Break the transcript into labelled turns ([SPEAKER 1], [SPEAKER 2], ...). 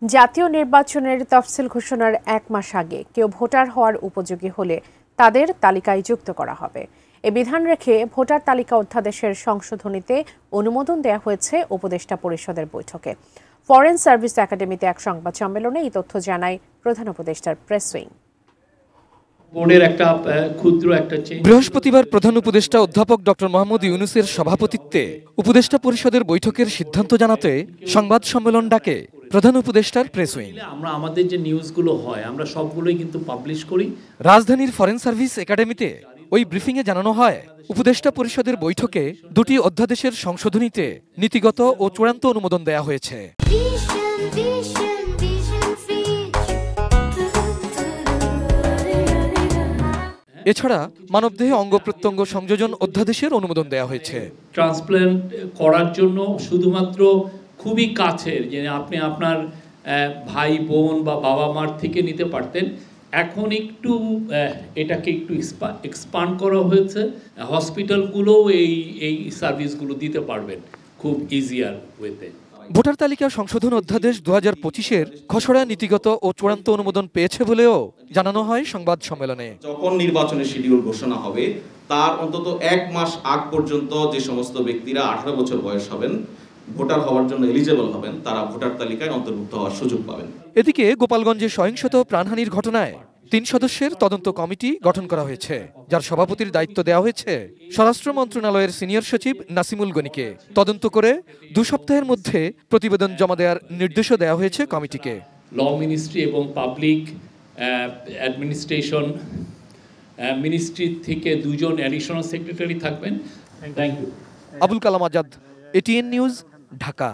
[SPEAKER 1] জাতীয় নির্বাচনের তফসিল ঘোষণার 1 মাস আগে কেউ ভোটার হওয়ার উপযোগী হলে তাদের তালিকায় যুক্ত করা হবে। এ বিধান রেখে ভোটার তালিকা অধ্যাদেশের সংশোধনীতে অনুমোদন দেওয়া হয়েছে উপদেষ্টা পরিষদের বৈঠকে। ফরেন সার্ভিস একাডেমিতে এক সংবাদ সম্মেলনে এই তথ্য জানায় প্রধান উপদেষ্টার প্রেস উইং।
[SPEAKER 2] বৃহস্পতিবার প্রধান উপদেষ্টা অধ্যাপক ডক্টর মোহাম্মদ ইউনূসের সভাপতিত্বে উপদেষ্টা পরিষদের বৈঠকের সিদ্ধান্ত জানাতে সংবাদ সম্মেলন ডাকে প্রধান উপদেষ্টার প্রেস উইং।
[SPEAKER 3] আমরা আমাদের যে নিউজগুলো হয় আমরা সবগুলোই কিন্তু পাবলিশ করি।
[SPEAKER 2] রাজধানীর ফরেন সার্ভিস একাডেমিতে ওই ব্রিফিংয়ে জানানো হয়, উপদেষ্টা পরিষদের বৈঠকে দুটি অধ্যাদেশের সংশোধনীতে নীতিগত ও চূড়ান্ত অনুমোদন দেয়া হয়েছে। এছাড়া মানবদেহে অঙ্গ প্রত্যঙ্গ সংযোজন অধ্যাদেশের অনুমোদন দেওয়া হয়েছে।
[SPEAKER 3] ট্রান্সপ্ল্যান্ট করার জন্য শুধুমাত্র খুবই কাছের, যে আপনি আপনার ভাই বোন বা বাবা মার থেকে নিতে পারতেন, এখন একটু এটাকে একটু এক্সপান্ড করা হয়েছে। হসপিটালগুলোও এই সার্ভিসগুলো দিতে পারবেন খুব ইজিয়ার ওয়েতে।
[SPEAKER 2] ভোটার তালিকা সংশোধন অধ্যাদেশ 2025-এর খসড়া নীতিগত ও চূড়ান্ত অনুমোদন পেয়েছে বলেও জানানো হয় সংবাদ সম্মেলনে।
[SPEAKER 4] যখন নির্বাচনের শিডিউল ঘোষণা হবে তার অন্তত 1 মাস আগ পর্যন্ত যে সমস্ত ব্যক্তিরা 18 বছর বয়স হবেন, ভোটার হওয়ার জন্য এলিজেবল হবেন, তারা ভোটার তালিকায় অন্তর্ভুক্ত হওয়ার সুযোগ পাবেন।
[SPEAKER 2] এদিকে গোপালগঞ্জে সহিংসত প্রাণহানির ঘটনায় 3 সদস্যের তদন্ত কমিটি গঠন করা হয়েছে, যার সভাপতির দায়িত্ব দেওয়া হয়েছে স্বরাষ্ট্র মন্ত্রণালয়ের সিনিয়র সচিব নাসিমুল গনিকে। তদন্ত করে 2 সপ্তাহের মধ্যে প্রতিবেদন জমা দেওয়ার নির্দেশও দেওয়া হয়েছে কমিটিকে।
[SPEAKER 3] ল মিনিস্ট্রি এবং পাবলিক অ্যাডমিনিস্ট্রেশন মিনিস্ট্রি থেকে 2 জন অ্যাডিশনাল সেক্রেটারি থাকবেন। Thank you.
[SPEAKER 2] Abul Kalam Azad, ATN news, Dhaka.